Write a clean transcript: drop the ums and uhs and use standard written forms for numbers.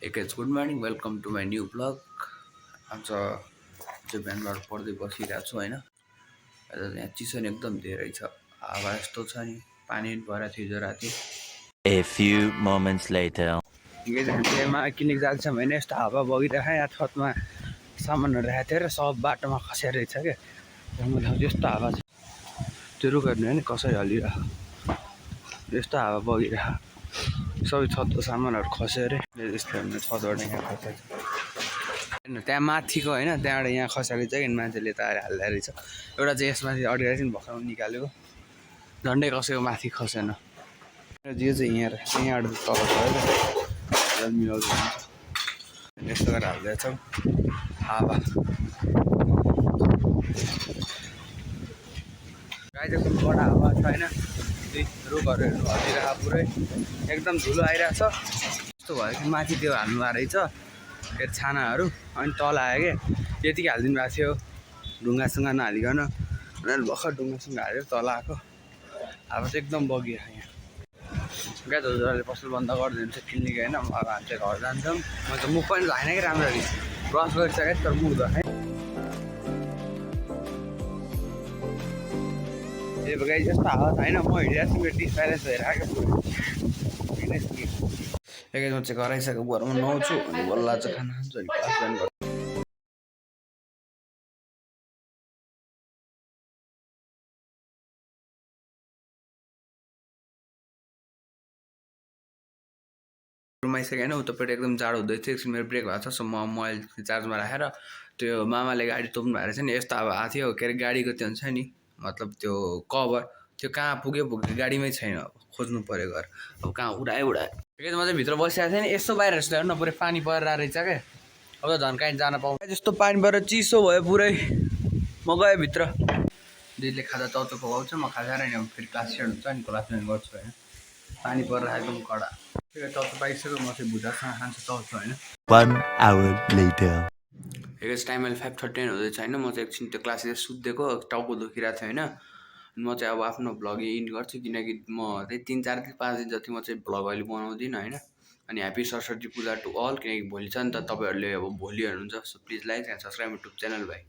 Hey guys, good morning. Welcome to my new vlog. आज चाहिँ बिहानबाट पढ्दै बसिरहेको छु होइन। यहाँ चिसो नि एकदम धेरै छ, हावा यस्तो छ नि, पानी भएर थियो हिजो राति। A few moments later. गेटमा किनिक जान्छ भने यस्तो हावा बगिरहेको यहाँ छतमा सामानहरू राखेको थियो र सब बाटोमा खसेर रहेछ क्या। यस्तो हावा छ, त्यो रुखहरू नि कसरी हलिरहेको, यस्तो हावा बगिरहेको, सबै छतको सामानहरू खस्यो अरे। यस्तो छतबाट यहाँ खसेको छ होइन, त्यहाँ माथिको होइन, त्यहाँबाट यहाँ खसेको छ कि मान्छेले त हाल्दा रहेछ। एउटा चाहिँ यसमाथि अडिएर चाहिँ भर्खर निकालेको, झन्डै कसैको माथि खसेन। यो चाहिँ यहाँबाट तल गयो मिलाउँछ, यस्तो गरेर हाल्दैछौँ हावा। गाई चाहिँ कडा हावा छ होइन, रुखहरू हलिरहेको पुरै एकदम धुलो आइरहेछ। यस्तो भयो कि माथि त्यो हाल्नु भएको रहेछ फेरि छानाहरू, अनि तल आयो क्या, त्यतिकै हालिदिनु भएको थियो ढुङ्गासँग नहालिकन। उनीहरूले भर्खर ढुङ्गासँग हालेर तल आएको, हावा चाहिँ एकदम बगिरहेको यहाँ। क्या त हजुरहरूले पसल बन्द गरिदिन्छ क्लिनिक होइन। अब हामी चाहिँ घर जान्छौँ। म त मुख पनि धोएन कि राम्ररी, ब्रस गरिसकेँ तर मुख धोएँ। त्यही भएर गाई जस्तो हावा छैन, म हिँडिरहेको छु, मेरो डिसब्यालेन्स भएर आएको पुरै। म चाहिँ घर आइसकेको, घरमा नुहाउँछु अनि बल्ल चाहिँ खाना खान्छु अनि क्लास जोइन गर्छु। रुम आइसक्यो होइन, उतापट्टि एकदम जाडो हुँदै थियो। एकछिन मेरो ब्रेक भएको छ, सो म मोबाइल चार्जमा राखेर त्यो मामाले गाडी तोक्नु भएको रहेछ नि, यस्तो अब आएको थियो। के अरे गाडीको त्यो हुन्छ नि, मतलब त्यो कभर त्यो कहाँ पुग्यो गाडीमै छैन, अब खोज्नु पऱ्यो घर। अब कहाँ उडायो म चाहिँ भित्र बसिरहेको थिएँ नि, यसो बाहिर यस्तो हेर्नु पुरै पानी परेर रहेछ क्या। अब त झन् कहीँ जान पाउँछ, जस्तो पानी परेर चिसो भयो पुरै। म गएँ भित्र, दिदीले खाजा चाउचाउ पकाउँछ, म खाजा नि अब फेरि क्लास सेट हुन्छ नि, क्लास जोइन गर्छु होइन। पानी परेर एकदम कडा चाउचाउ पाइसक्यो, म चाहिँ भुजासँग खान्छु चाउचाउ होइन। 1 hour later. टाइम अहिले 5:39 हुँदैछ होइन। म चाहिँ एकछिन त्यो क्लासले सुत्दिएको, टाउको दुखिरहेको थियो होइन। अनि म चाहिँ अब आफ्नो भ्लग इन्ड गर्छु, किनकि म चाहिँ 3-4 दिन 5 दिन जति म चाहिँ भ्लग अहिले बनाउँदिनँ होइन। अनि happy Saraswati Puja to all, किनकि भोलि छ नि त, तपाईँहरूले अब भोलि हेर्नुहुन्छ। So please like and subscribe YouTube channel भाइ।